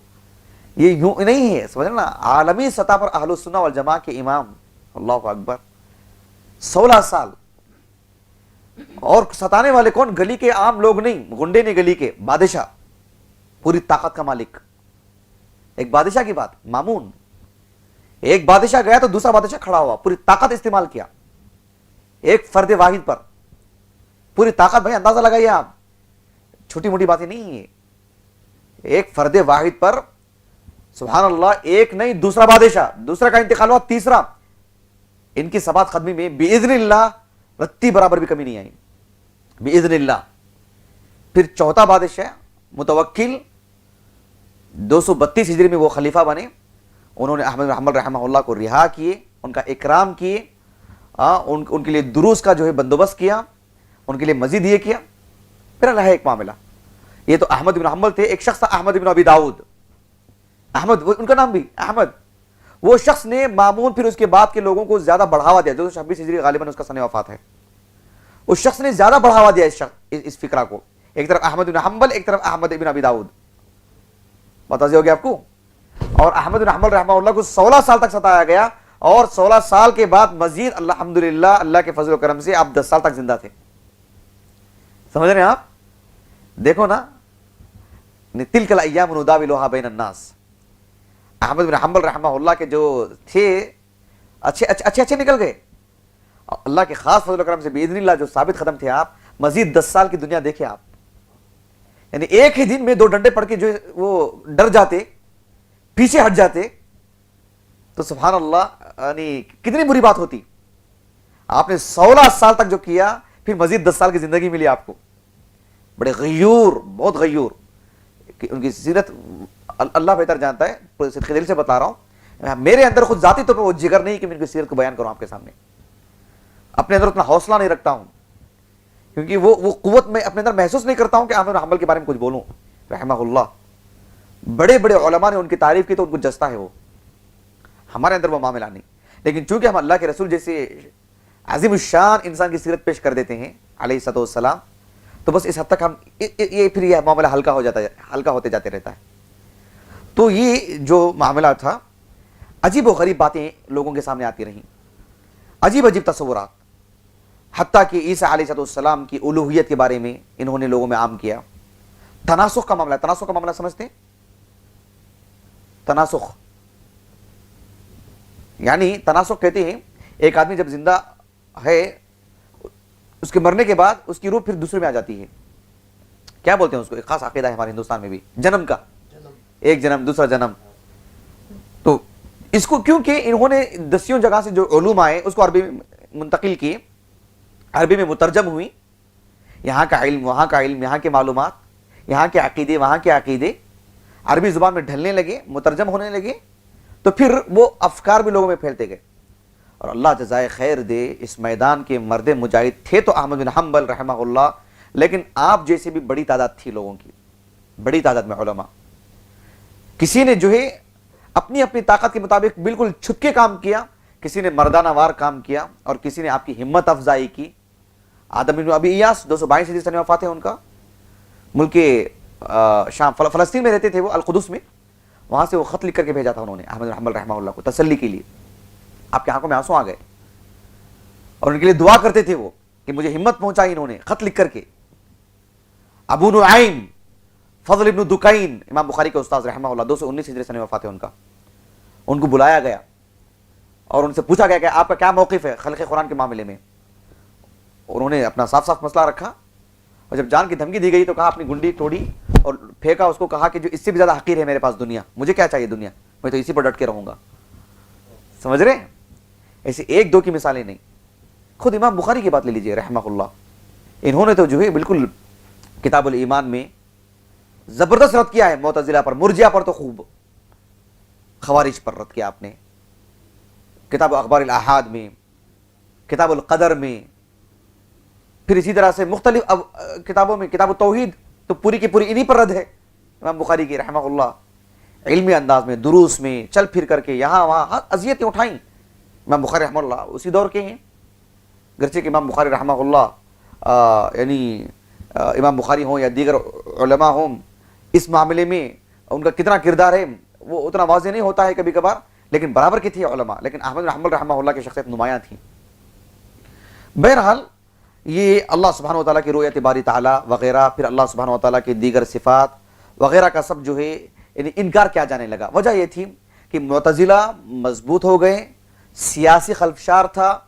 [SPEAKER 1] یہ یوں نہیں ہے، سمجھ نا، عالمی سطح پر اہل سنہ والجماعہ کے امام، اللہ اکبر، 16 سال۔ اور ستانے والے کون؟ گلی کے عام لوگ نہیں، گنڈے نہیں، گلی کے بادشاہ، پوری طاقت کا مالک۔ ایک بادشاہ کی بات، مامون، ایک بادشاہ گیا تو دوسرا بادشاہ کھڑا ہوا، پوری طاقت استعمال کیا ایک فرد واحد پر، پوری طاقت، بھائی اندازہ لگائیے آپ، چھوٹی موٹی باتیں نہیں ہے، ایک فرد واحد پر سبحان اللہ، ایک نہیں دوسرا بادشاہ، دوسرا کا انتقال ہوا، تیسرا، ان کی ثبات قدمی میں باذن اللہ رتی برابر بھی کمی نہیں آئی، باذن اللہ۔ پھر چوتھا بادشاہ متوکل، 232 ہجری میں وہ خلیفہ بنے، انہوں نے احمد بن حنبل رحمہ اللہ کو رہا کیے، ان کا اکرام کیے، ان کے لیے دروس کا جو ہے بندوبست کیا، ان کے لیے مزید یہ کیا۔ پھر اللہ ہے ایک معاملہ، یہ تو احمد بن حنبل تھے، ایک شخص تھا احمد بن ابی داؤد، احمد ان کا نام بھی احمد، وہ شخص نے مامون پھر اس کے بعد کے لوگوں کو زیادہ بڑھاوا دیا، جو 26 ہجری غالباً اس کا سن وفات ہے، اس شخص نے زیادہ بڑھاوا دیا اس فقرہ کو، ایک طرف احمد بن حنبل، ایک طرف احمد بن ابی داؤد، واضح ہو گیا آپ کو. اور احمد بن حنبل رحمہ اللہ کو 16 سال تک ستایا گیا، اور 16 سال کے بعد مزید الحمدللہ اللہ کے فضل و کرم سے آپ 10 سال تک زندہ تھے. سمجھ رہے ہیں آپ؟ دیکھو نا، تلک الایام نداولها بین الناس. احمد بن حنبل رحمہ اللہ کے جو تھے اچھے نکل گئے، اللہ کے خاص فضل و کرم سے باذن اللہ جو ثابت قدم تھے آپ، مزید 10 سال کی دنیا دیکھے آپ. یعنی ایک ہی دن میں 2 ڈنڈے پڑھ کے جو وہ ڈر جاتے، پیچھے ہٹ جاتے، تو سبحان اللہ یعنی کتنی بری بات ہوتی. آپ نے 16 سال تک جو کیا، پھر مزید 10 سال کی زندگی ملی آپ کو. بڑے غیور، بہت غیور. ان کی سیرت اللہ بہتر جانتا ہے، صدق دل سے بتا رہا ہوں، میرے اندر خود ذاتی طور پر وہ جگر نہیں کہ میں ان کی سیرت کو بیان کروں آپ کے سامنے. اپنے اندر اتنا حوصلہ نہیں رکھتا ہوں، کیونکہ وہ قوت میں اپنے اندر محسوس نہیں کرتا ہوں کہ احمد بن حنبل کے بارے میں کچھ بولوں رحمہ اللہ. بڑے بڑے علماء نے ان کی تعریف کی تو ان کو جستا ہے، وہ ہمارے اندر وہ معاملہ نہیں. لیکن چونکہ ہم اللہ کے رسول جیسے عظیم الشان انسان کی سیرت پیش کر دیتے ہیں علیہ الصلوۃ والسلام، تو بس اس حد تک ہم پھر یہ معاملہ ہلکا ہو جاتا ہے، ہلکا ہوتے جاتے رہتا ہے. تو یہ جو معاملہ تھا، عجیب و غریب باتیں لوگوں کے سامنے آتی رہیں، عجیب عجیب تصورات، حتیٰ کہ عیسیٰ علیہ الصلوۃ والسلام کی الوہیت کے بارے میں انہوں نے لوگوں میں عام کیا. تناسخ کا معاملہ، تناسخ کا معاملہ سمجھتے ہیں؟ تناسخ یعنی تناسخ کہتے ہیں ایک آدمی جب زندہ ہے، اس کے مرنے کے بعد اس کی روح پھر دوسرے میں آ جاتی ہے. کیا بولتے ہیں اس کو؟ ایک خاص عقیدہ ہے ہمارے ہندوستان میں بھی، جنم کا، ایک جنم دوسرا جنم. تو اس کو کیونکہ انہوں نے 10 جگہ سے جو علوم آئے اس کو عربی میں منتقل کیے، عربی میں مترجم ہوئی، یہاں کا علم وہاں کا علم، یہاں کے معلومات، یہاں کے عقیدے وہاں کے عقیدے عربی زبان میں ڈھلنے لگے، مترجم ہونے لگے، تو پھر وہ افکار بھی لوگوں میں پھیلتے گئے. اور اللہ جزائے خیر دے، اس میدان کے مرد مجاہد تھے تو احمد بن حنبل رحمہ اللہ، لیکن آپ جیسے بھی بڑی تعداد تھی لوگوں کی، بڑی تعداد میں علماء. کسی نے جو ہے اپنی اپنی طاقت کے مطابق بالکل چھپ کے کام کیا، کسی نے مردانہ وار کام کیا، اور کسی نے آپ کی ہمت افزائی کی. آدم بن ابی ایاس 222 ہجری سن وفات ہے ان کا، ملک شام فلسطین میں رہتے تھے وہ، القدس میں. وہاں سے وہ خط لکھ کر کے بھیجا تھا انہوں نے احمد بن حنبل رحمہ اللہ کو تسلی کے لیے. آپ کی آنکھوں میں آنسو آ گئے، اور ان کے لیے دعا کرتے تھے وہ کہ مجھے ہمت پہنچائی انہوں نے خط لکھ کر کے. ابو نعیم فضل ابن دکین، امام بخاری کے استاد رحمہ اللہ، 219 ہجری سن وفات ہے ان کا. ان کو بلایا گیا اور ان سے پوچھا گیا کہ آپ کا کیا موقف ہے خلق قرآن کے معاملے میں. انہوں نے اپنا صاف صاف مسئلہ رکھا، اور جب جان کی دھمکی دی گئی تو کہا اپنی گنڈی توڑی اور پھینکا اس کو، کہا کہ جو اس سے بھی زیادہ حقیر ہے میرے پاس دنیا، مجھے کیا چاہیے دنیا، میں تو اسی پر ڈٹ کے رہوں گا. سمجھ رہے ہیں؟ ایسے ایک دو کی مثالیں نہیں. خود امام بخاری کی بات لے لیجئے رحمہ اللہ، انہوں نے تو جو ہے بالکل کتاب الایمان میں زبردست رد کیا ہے معتزلہ پر، مرجئہ پر تو خوب، خوارج پر رد کیا آپ نے. کتاب اخبار الاحاد میں، کتاب القدر میں، پھر اسی طرح سے مختلف کتابوں میں، کتاب التوحید تو پوری کی پوری انہی پر رد ہے امام بخاری کی رحمہ اللہ. علمی انداز میں، دروس میں چل پھر کر کے یہاں وہاں اذیتیں اٹھائیں. امام بخاری رحمہ اللہ اسی دور کے ہیں، گرچہ کہ امام بخاری رحمہ اللہ یعنی امام بخاری ہوں یا دیگر علماء ہوں، اس معاملے میں ان کا کتنا کردار ہے وہ اتنا واضح نہیں ہوتا ہے کبھی کبھار، لیکن برابر کی تھی علماء. لیکن احمد بن حنبل رحمہ اللہ کی شخصیت نمایاں تھی. بہرحال یہ اللہ سبحانہ و تعالیٰ کی رؤیت باری تعالیٰ وغیرہ، پھر اللہ سبحانہ و تعالیٰ کی دیگر صفات وغیرہ کا سب جو ہے یعنی انکار کیا جانے لگا. وجہ یہ تھی کہ معتزلہ مضبوط ہو گئے، سیاسی خلفشار تھا.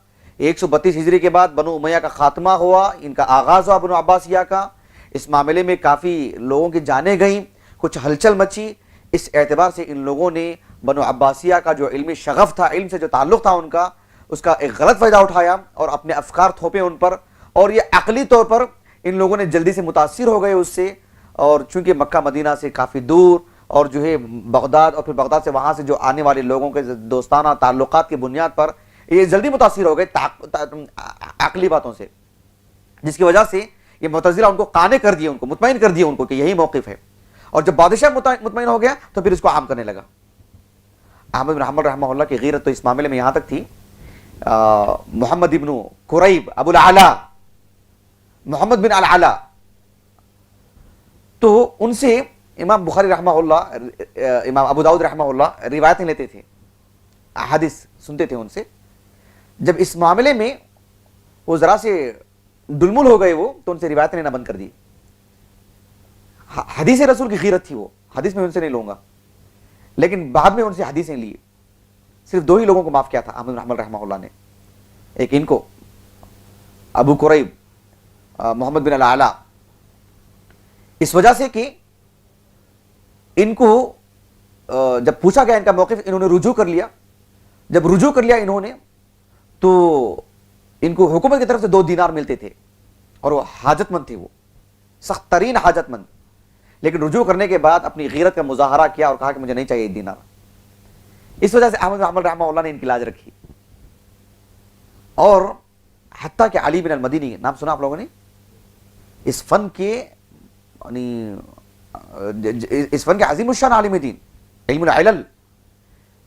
[SPEAKER 1] 132 ہجری کے بعد بنو امیہ کا خاتمہ ہوا، ان کا آغاز ہوا بنو عباسیہ کا. اس معاملے میں کافی لوگوں کی جانیں گئیں، کچھ ہلچل مچی. اس اعتبار سے ان لوگوں نے بنو عباسیہ کا جو علمی شغف تھا، علم سے جو تعلق تھا ان کا، اس کا ایک غلط فائدہ اٹھایا اور اپنے افکار تھوپے ان پر. اور یہ عقلی طور پر ان لوگوں نے جلدی سے متاثر ہو گئے اس سے، اور چونکہ مکہ مدینہ سے کافی دور اور جو ہے بغداد، اور پھر بغداد سے وہاں سے جو آنے والے لوگوں کے دوستانہ تعلقات کی بنیاد پر یہ جلدی متاثر ہو گئے عقلی باتوں سے، جس کی وجہ سے یہ معتزلہ ان کو قانع کر دیا، ان کو مطمئن کر دیا ان کو کہ یہی موقف ہے. اور جب بادشاہ مطمئن ہو گیا تو پھر اس کو عام کرنے لگا. احمد بن حنبل رحمہ اللہ کی غیرت تو اس معاملے میں یہاں تک تھی، محمد ابن قریب ابو العلا، محمد بن العلا، تو ان سے امام بخاری رحمہ اللہ، امام ابو داؤد رحمہ اللہ روایتیں لیتے تھے، احادیث سنتے تھے ان سے۔ جب اس معاملے میں وہ ذرا سے ڈلمل ہو گئے وہ، تو ان سے روایتیں لینا بند کر دی۔ حدیث رسول کی غیرت تھی، وہ حدیث میں ان سے نہیں لوں گا، لیکن بعد میں ان سے حدیثیں لی۔ صرف دو ہی لوگوں کو معاف کیا تھا احمد بن حنبل رحمہ اللہ نے، ایک ان کو ابو قریب محمد بن العلا، اس وجہ سے کہ ان کو جب پوچھا گیا ان کا موقف، انہوں نے رجوع کر لیا۔ جب رجوع کر لیا انہوں نے، تو ان کو حکومت کی طرف سے 2 دینار ملتے تھے، اور وہ حاجت مند تھے، وہ سخت ترین حاجت مند، لیکن رجوع کرنے کے بعد اپنی غیرت کا مظاہرہ کیا اور کہا کہ مجھے نہیں چاہیے دینار۔ اس وجہ سے احمد بن حنبل رحمہ اللہ نے ان کی لاج رکھی، اور حتیٰ کہ علی بن المدینی، نام سنا آپ لوگوں نے؟ اس فن کے عظیم الشان عالم دین، علم العلل،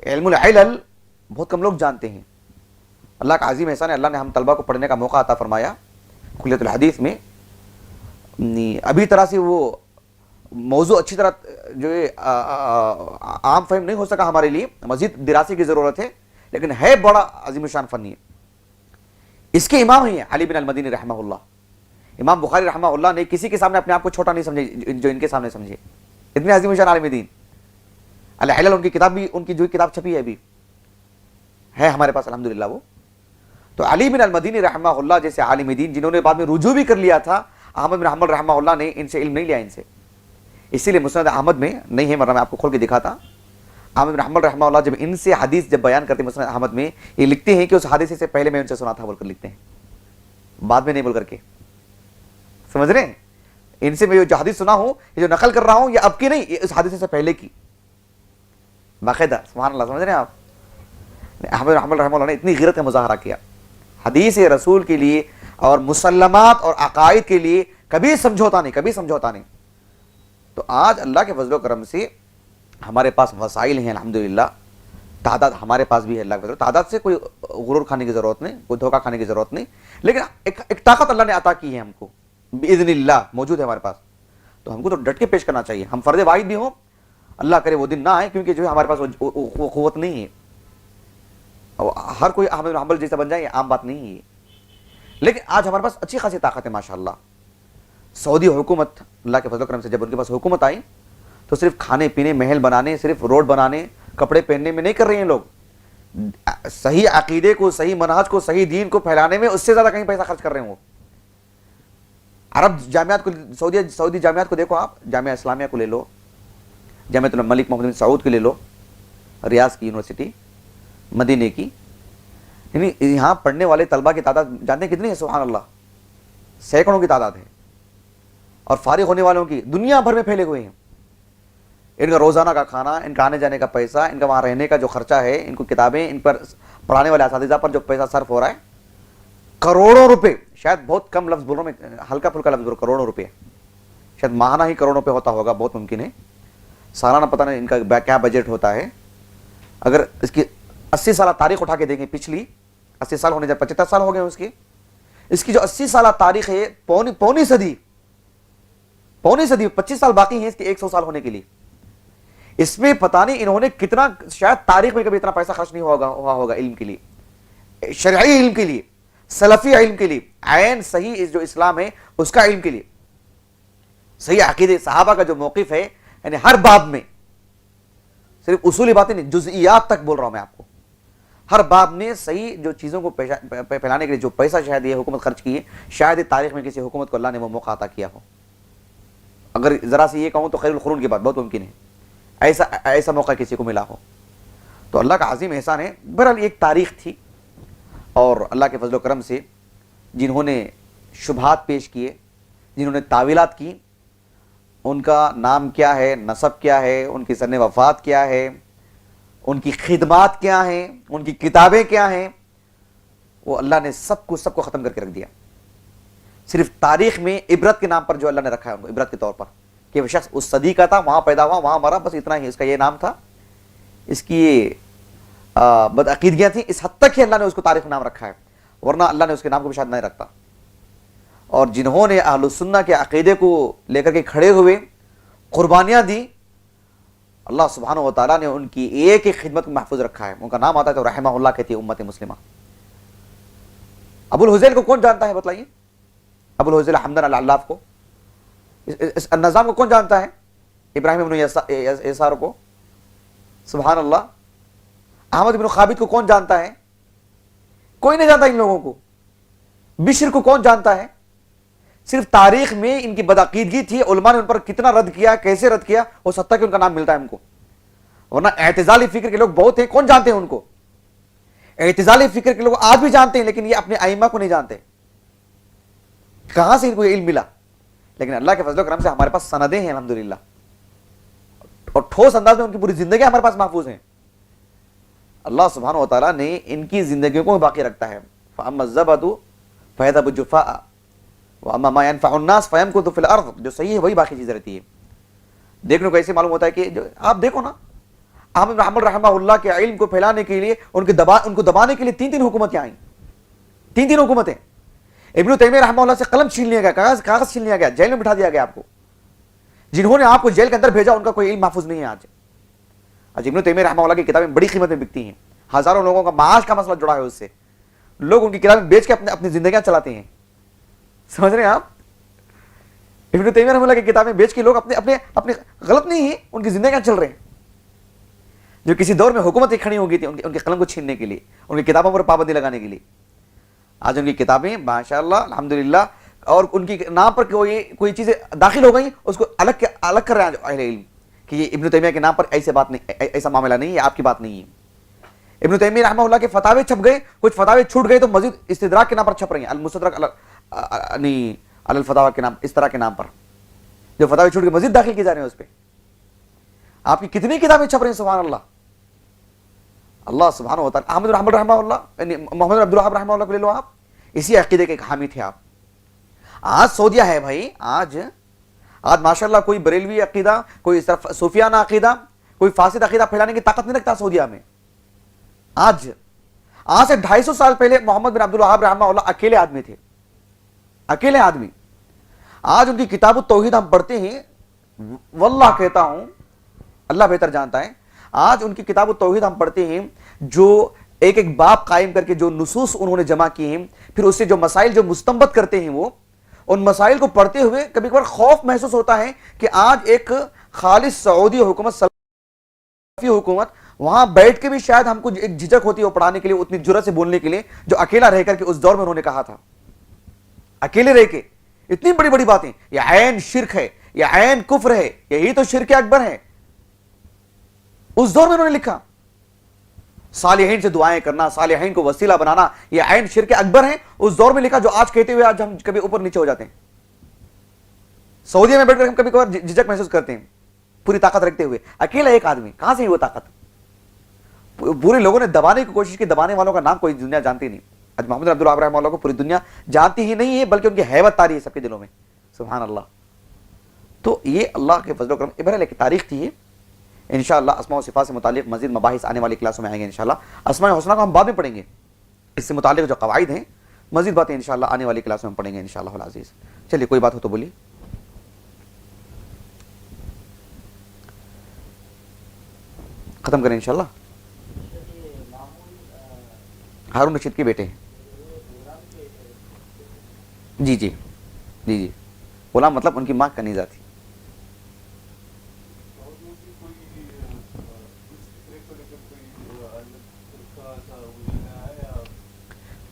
[SPEAKER 1] علم العلل بہت کم لوگ جانتے ہیں۔ اللہ کا عظیم احسان ہے، اللہ نے ہم طلبہ کو پڑھنے کا موقع عطا فرمایا کلیۃ الحدیث میں۔ ابھی طرح سے وہ موضوع اچھی طرح جو عام فہم نہیں ہو سکا، ہمارے لیے مزید دراسی کی ضرورت ہے، لیکن ہے بڑا عظیم الشان فنی ہے۔ اس کے امام ہیں علی بن المدینی رحمہ اللہ۔ امام بخاری رحمہ اللہ نے کسی کے سامنے اپنے آپ کو چھوٹا نہیں سمجھے جو ان کے سامنے سمجھے، اتنے عظیم الشان عالم دین۔ العلل ان کی کتاب بھی، ان کی جو کتاب چھپی ہے ابھی ہے ہمارے پاس الحمدللہ وہ۔ تو علی بن المدینی رحمہ اللہ جیسے عالم دین، جنہوں نے بعد میں رجوع بھی کر لیا تھا، احمد بن حنبل رحمہ اللہ نے ان سے علم نہیں لیا ان سے، اسی لیے مسند احمد میں نہیں ہے، ورنہ میں آپ کو کھول کے دکھاتا۔ احمد بن حنبل رحمہ اللہ جب ان سے حدیث جب بیان کرتے مسند احمد میں، یہ لکھتے ہیں کہ اس حادثے سے پہلے میں ان سے سنا تھا بول کر لکھتے ہیں، بعد میں نہیں بول کر کے، سمجھ رہے ہیں؟ ان سے میں جو حدیث سنا ہوں، یہ جو نقل کر رہا ہوں، یہ اب کی نہیں، یہ اس حادثے سے پہلے کی باقاعدہ، سبحان اللہ، سمجھ رہے ہیں آپ؟ احمد بن حنبل رحمہ اللہ نے اتنی غیرت کا مظاہرہ کیا حدیث رسول کے لیے اور مسلمات اور عقائد کے لیے، کبھی سمجھوتا نہیں، کبھی سمجھوتا نہیں۔ تو آج اللہ کے فضل و کرم سے ہمارے پاس وسائل ہیں الحمدللہ، تعداد ہمارے پاس بھی ہے، اللہ کے فضل، تعداد سے کوئی غرور کھانے کی ضرورت نہیں، کوئی دھوکہ کھانے کی ضرورت نہیں، لیکن ایک طاقت اللہ نے عطا کی ہے ہم کو، باذن اللہ موجود ہے ہمارے پاس، تو ہم کو تو ڈٹ کے پیش کرنا چاہیے۔ ہم فرد واحد بھی ہوں، اللہ کرے وہ دن نہ آئے، کیونکہ جو ہے ہمارے پاس وہ قوت نہیں ہے، ہر کوئی احمد بن حنبل جیسا بن جائے، یہ عام بات نہیں ہے، لیکن آج ہمارے پاس اچھی خاصی طاقت ہے ماشاءاللہ۔ سعودی حکومت اللہ کے فضل و کرم سے جب ان کے پاس حکومت آئی، تو صرف کھانے پینے، محل بنانے، صرف روڈ بنانے، کپڑے پہننے میں نہیں کر رہے ہیں لوگ، صحیح عقیدے کو، صحیح منہج کو، صحیح دین کو پھیلانے میں اس سے زیادہ کہیں پیسہ خرچ کر رہے ہیں وہ۔ عرب جامعات کو، سعودی جامعات کو دیکھو آپ، جامعہ اسلامیہ کو لے لو، جامعۃ الملک محمد بن سعود کو لے لو، ریاض کی یونیورسٹی، مدینے کی، یعنی یہاں پڑھنے والے طلبہ کی تعداد جانتے ہیں کتنی ہے؟ سبحان اللہ، سینکڑوں کی تعداد ہے، اور فارغ ہونے والوں کی دنیا بھر میں پھیلے ہوئے ہیں۔ ان کا روزانہ کا کھانا، ان کا آنے جانے کا پیسہ، ان کا وہاں رہنے کا جو خرچہ ہے، ان کو کتابیں، ان پر پڑھانے والے اساتذہ پر جو پیسہ صرف ہو رہا ہے، کروڑوں روپے، شاید بہت کم لفظ بول رہا ہوں میں، ہلکا پھلکا لفظ بول رہا ہوں، کروڑوں روپے، شاید ماہانہ ہی کروڑوں روپے ہوتا ہوگا، بہت ممکن ہے، سالانہ پتہ نہیں ان کا کیا بجٹ ہوتا ہے۔ اگر اس کی 80 سالہ تاریخ اٹھا کے دیکھیں، پچھلی 80 سال ہونے جب 75 سال ہو گئے اس کی جو 80 سالہ تاریخ ہے، پونی صدی، 25 سال باقی ہیں اس کے 100 سال ہونے کے لیے، اس میں پتہ نہیں انہوں نے کتنا، شاید تاریخ میں کبھی اتنا پیسہ خرچ نہیں ہوا ہوگا علم کے لیے، شرعی علم کے لیے، سلفی علم کے لیے، عین صحیح جو اسلام ہے اس کا علم کے لیے، صحیح عقیدے صحابہ کا جو موقف ہے، یعنی ہر باب میں، صرف اصولی باتیں نہیں، جزئیات تک بول رہا ہوں میں آپ کو، ہر باب میں صحیح جو چیزوں کو پھیلانے کے لیے جو پیسہ شاید یہ حکومت خرچ کی ہے، شاید تاریخ میں کسی حکومت کو اللہ نے وہ موقع عطا کیا ہو۔ اگر ذرا سے یہ کہوں تو خیر القرون کی بات بہت ممکن ہے، ایسا موقع کسی کو ملا ہو، تو اللہ کا عظیم احسان ہے۔ بہرحال ایک تاریخ تھی، اور اللہ کے فضل و کرم سے جنہوں نے شبہات پیش کیے، جنہوں نے تعویلات کی، ان کا نام کیا ہے، نسب کیا ہے، ان کی سن وفات کیا ہے، ان کی خدمات کیا ہیں، ان کی کتابیں کیا ہیں، وہ اللہ نے سب کو ختم کر کے رکھ دیا۔ صرف تاریخ میں عبرت کے نام پر جو اللہ نے رکھا ہے ان کو، عبرت کے طور پر، کہ وہ شخص اس صدی کا تھا، وہاں پیدا ہوا، وہاں مرا، بس اتنا ہی اس کا یہ نام تھا، اس کی بدعقیدگیاں تھیں، اس حد تک ہی اللہ نے اس کو تاریخ نام رکھا ہے، ورنہ اللہ نے اس کے نام کو بھی شاید نہیں رکھتا. اور جنہوں نے اہل السنہ کے عقیدے کو لے کر کے کھڑے ہوئے، قربانیاں دی، اللہ سبحانہ و تعالیٰ نے ان کی ایک ایک خدمت کو محفوظ رکھا ہے. ان کا نام آتا ہے تو رحمہ اللہ کہتی ہے امت مسلمہ. ابو الحزیل کو کون جانتا ہے بتلائیے؟ ابو الحزیل حمدان العلاف کو. النظام کو کون جانتا ہے؟ ابراہیم بن یسار کو. سبحان اللہ. احمد بن خابد کو کون جانتا ہے؟ کوئی نہیں جانتا ان لوگوں کو. بشر کو کون جانتا ہے؟ صرف تاریخ میں ان کی بدعقیدگی تھی، علماء نے ان پر کتنا رد کیا، کیسے رد کیا، وہ سب تک ان کا نام ملتا ہے ہم کو. ورنہ اعتزالی فکر کے لوگ بہت ہیں، کون جانتے ہیں ان کو؟ اعتزالی فکر کے لوگ آج بھی جانتے ہیں، لیکن یہ اپنے ائمہ کو نہیں جانتے. کہاں سے ان کو یہ علم ملا؟ لیکن اللہ کے فضل و کرم سے ہمارے پاس سندیں ہیں الحمدللہ، اور ٹھوس انداز میں ان کی پوری زندگی ہمارے پاس محفوظ ہیں. اللہ سبحانہ و تعالیٰ نے ان کی زندگیوں کو باقی رکھتا ہے. فَأَمَّا الزَّبَدُ فَيَذْهَبُ جُفَاءً وَأَمَّا مَا يَنْفَعُ النَّاسَ فَيَمْكُثُ فِي الْأَرْضِ. جو صحیح ہے وہی باقی چیز رہتی ہے. دیکھنے کو ایسے معلوم ہوتا ہے کہ آپ دیکھو نا، احمد بن حنبل رحمہ اللہ کے علم کو پھیلانے کے لیے ان کو دبانے کے لیے تین حکومتیں آئیں. تین حکومتیں. ابن تیمیہ رحمہ اللہ سے قلم چھین لیا گیا، کاغذ چھین لیا گیا، جیل میں بٹھا دیا گیا. آپ کو جنہوں نے آپ کو جیل کے اندر بھیجا ان کا کوئی علم محفوظ نہیں ہے آج. ابن تیمیہ رحمہ اللہ کی کتابیں بڑی قیمت میں بکتی ہیں، ہزاروں لوگوں کا معاش کا مسئلہ جڑا ہے اس سے. لوگ ان کی کتابیں بیچ کے اپنی زندگیاں چلاتے ہیں. سمجھ رہے ہیں آپ؟ ابن تیمیہ رحمہ اللہ کی کتابیں بیچ کے لوگ اپنے غلط نہیں ہیں، ان کی زندگیاں چل رہے ہیں. جو کسی دور میں حکومتیں کھڑی ہو گئی تھی ان کے قلم کو چھیننے کے لیے، ان کی کتابوں پر پابندی لگانے کے لیے، آج ان کی کتابیں ماشاءاللہ الحمدللہ، اور ان کی نام پر کوئی چیزیں داخل ہو گئی، اس کو الگ کر رہے ہیں اہل علم کہ یہ ابن تیمیہ کے نام پر ایسا معاملہ نہیں ہے، آپ کی بات نہیں ہے. ابن تیمیہ رحمہ اللہ کے فتاوے چھپ گئے، کچھ فتاوے چھوٹ گئے تو مزید استدراک کے نام پر چھپ رہی ہیں، المستدرک علی الفتاوی کے نام، اس طرح کے نام پر جو فتاوے چھوٹ گئے مزید داخل کیے جا رہے ہیں اس پہ. آپ کی کتنی کتابیں چھپ رہی ہیں سبحان اللہ. اللہ سبحانہ و تعالیٰ. احمد بن حنبل رحمہ اللہ، محمد عبد الوہاب رحمہ اللہ کو لے لو، آپ اسی عقیدے کے ایک حامی تھے. آپ آج سعودیہ ہے بھائی، آج ماشاءاللہ کوئی بریلوی عقیدہ، کوئی اس طرح صوفیانہ عقیدہ، کوئی فاسد عقیدہ پھیلانے کی طاقت نہیں رکھتا سعودیہ میں. آج سے 250 سال پہلے محمد بن عبد الوہاب رحمہ اللہ اکیلے آدمی تھے، اکیلے آدمی. آج ان کی کتاب التوحید ہم پڑھتے ہیں، واللہ کہتا ہوں اللہ بہتر جانتا ہے، آج ان کی کتاب التوحید ہم پڑھتے ہیں جو ایک باب قائم کر کے جو نصوص انہوں نے جمع کیے ہیں، پھر اس سے جو مسائل جو مستنبط کرتے ہیں، وہ ان مسائل کو پڑھتے ہوئے کبھی کبھار خوف محسوس ہوتا ہے کہ آج ایک خالص سعودی حکومت، سلفی حکومت، وہاں بیٹھ کے بھی شاید ہم کو ایک جھجک ہوتی ہے وہ پڑھانے کے لیے، اتنی جرأت سے بولنے کے لیے جو اکیلا رہ کر کے اس دور میں انہوں نے کہا تھا. اکیلے رہ کے اتنی بڑی بڑی باتیں، یہ عین شرک ہے، یہ عین کفر ہے، یہی تو شرک اکبر ہے. اس دور میں انہوں نے لکھا صالحین سے دعائیں کرنا، صالحین کو وسیلہ بنانا، یہ عین شرک اکبر ہے. اس دور میں لکھا جو آج کہتے ہوئے آج ہم کبھی اوپر نیچے ہو جاتے ہیں. سعودیہ میں بیٹھ کر ہم کبھی کبھار جھجک محسوس کرتے ہیں پوری طاقت رکھتے ہوئے. اکیلا ایک آدمی، کہاں سے وہ طاقت؟ پورے لوگوں نے دبانے کی کوشش کی، دبانے والوں کا نام کوئی دنیا جانتی نہیں. آج محمد عبد الوہاب رحمہ اللہ کو پوری دنیا جانتی ہی نہیں ہے، بلکہ ان کی ہیبت طاری ہے سب کے دلوں میں. سبحان اللہ. تو یہ اللہ کے فضل و کرم بہرحال ایک تاریخ تھی. انشاءاللہ اسماء و صفات سے متعلق مزید مباحث آنے والی کلاسوں میں آئیں گے انشاءاللہ. اسماء الحسنہ کو ہم بعد میں پڑھیں گے، اس سے متعلق جو قواعد ہیں مزید باتیں انشاءاللہ آنے والی کلاسوں میں پڑھیں گے انشاءاللہ العزیز. چلیے کوئی بات ہو تو بولیے. ختم کریں انشاءاللہ. ہارون رشید کے بیٹے ہیں. جی غلام مطلب ان کی ماں کنیزہ تھی.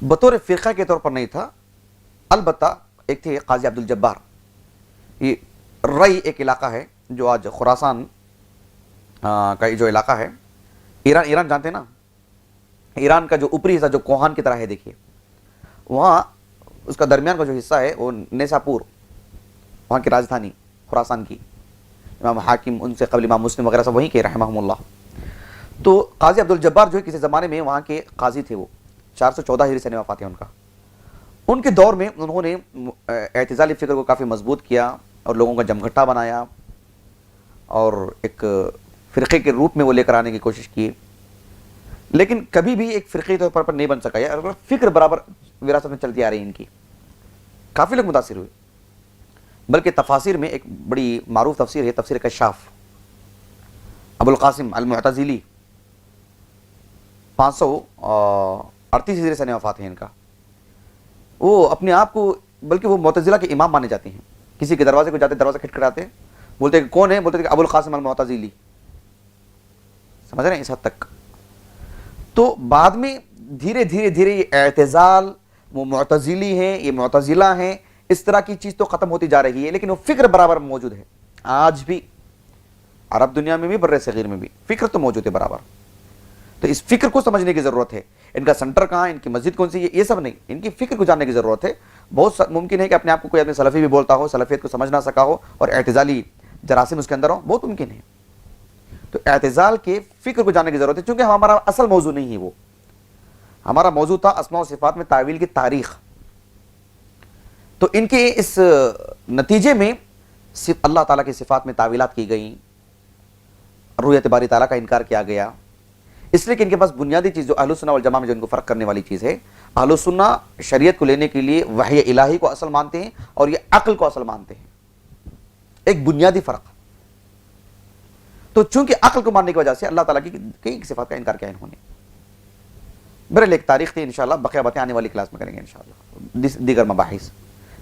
[SPEAKER 1] بطور فرقہ کے طور پر نہیں تھا، البتہ ایک تھے قاضی عبد الجبار. یہ رئی ایک علاقہ ہے جو آج خراسان کا جو علاقہ ہے، ایران جانتے ہیں نا، ایران کا جو اوپری حصہ جو کوہان کی طرح ہے، دیکھیے وہاں اس کا درمیان کا جو حصہ ہے وہ نیساپور، وہاں کی راجدھانی خراسان کی. امام حاکم ان سے قبل امام مسلم وغیرہ سب وہیں کے رحمہم اللہ. تو قاضی عبد الجبار جو ہے کسی زمانے میں وہاں کے قاضی تھے، وہ 414 ہجری سے وفات ہے ان کا. ان کے دور میں انہوں نے اعتزالی فکر کو کافی مضبوط کیا اور لوگوں کا جمگھٹا بنایا اور ایک فرقے کے روپ میں وہ لے کر آنے کی کوشش کی. لیکن کبھی بھی ایک فرقی طور پر نہیں بن سکا ہے، اور فکر برابر وراثت میں چلتی آ رہی ہے ان کی، کافی لوگ متاثر ہوئے۔ بلکہ تفاسیر میں ایک بڑی معروف تفسیر ہے تفسیر کشاف، ابو القاسم المعتزلی 538 ہجری سنہ وفات ہے ان کا۔ وہ اپنے آپ کو، بلکہ وہ معتزلہ کے امام مانے جاتے ہیں، کسی کے دروازے کو جاتے دروازہ کھٹکھٹاتے بولتے کہ کون ہے، بولتے کہ ابو القاسم المعتزلی، سمجھ رہے ہیں اس حد تک۔ تو بعد میں دھیرے دھیرے دھیرے یہ اعتزال، وہ معتزلی ہیں، یہ معتزلہ ہیں، اس طرح کی چیز تو ختم ہوتی جا رہی ہے، لیکن وہ فکر برابر موجود ہے آج بھی، عرب دنیا میں بھی بر صغیر میں بھی فکر تو موجود ہے برابر۔ تو اس فکر کو سمجھنے کی ضرورت ہے، ان کا سنٹر کہاں، ان کی مسجد کون سی ہے، یہ سب نہیں، ان کی فکر کو جاننے کی ضرورت ہے۔ بہت ممکن ہے کہ اپنے آپ کو کوئی اپنے سلفی بھی بولتا ہو، سلفیت کو سمجھ نہ سکا ہو اور اعتزالی جراثیم اس کے اندر ہو، بہت ممکن ہے۔ تو اعتزال کے فکر کو جاننے کی ضرورت ہے، چونکہ ہمارا اصل موضوع نہیں ہے وہ، ہمارا موضوع تھا اسماء و صفات میں تعویل کی تاریخ۔ تو ان کے اس نتیجے میں اللہ تعالیٰ کی صفات میں تعویلات کی گئیں، رؤیت باری تعالیٰ کا انکار کیا گیا، اس لیے کہ ان کے پاس بنیادی چیز جو اہل السنہ والجماعہ میں جو ان کو فرق کرنے والی چیز ہے، اہل السنہ شریعت کو لینے کے لیے وحی الہی کو اصل مانتے ہیں اور یہ عقل کو اصل مانتے ہیں، ایک بنیادی فرق۔ تو چونکہ عقل کو ماننے کی وجہ سے اللہ تعالیٰ کی کئی صفات کا انکار کیا انہوں نے۔ بہرحال ایک تاریخ تھی، انشاءاللہ بقیہ باتیں آنے والی کلاس میں کریں گے انشاءاللہ، دیگر مباحث،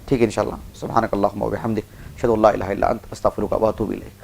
[SPEAKER 1] ٹھیک ہے انشاءاللہ۔ سبحانک اللہم و بحمدک، اشہد ان لا الہ الا انت، استغفرک و اتوب الیک۔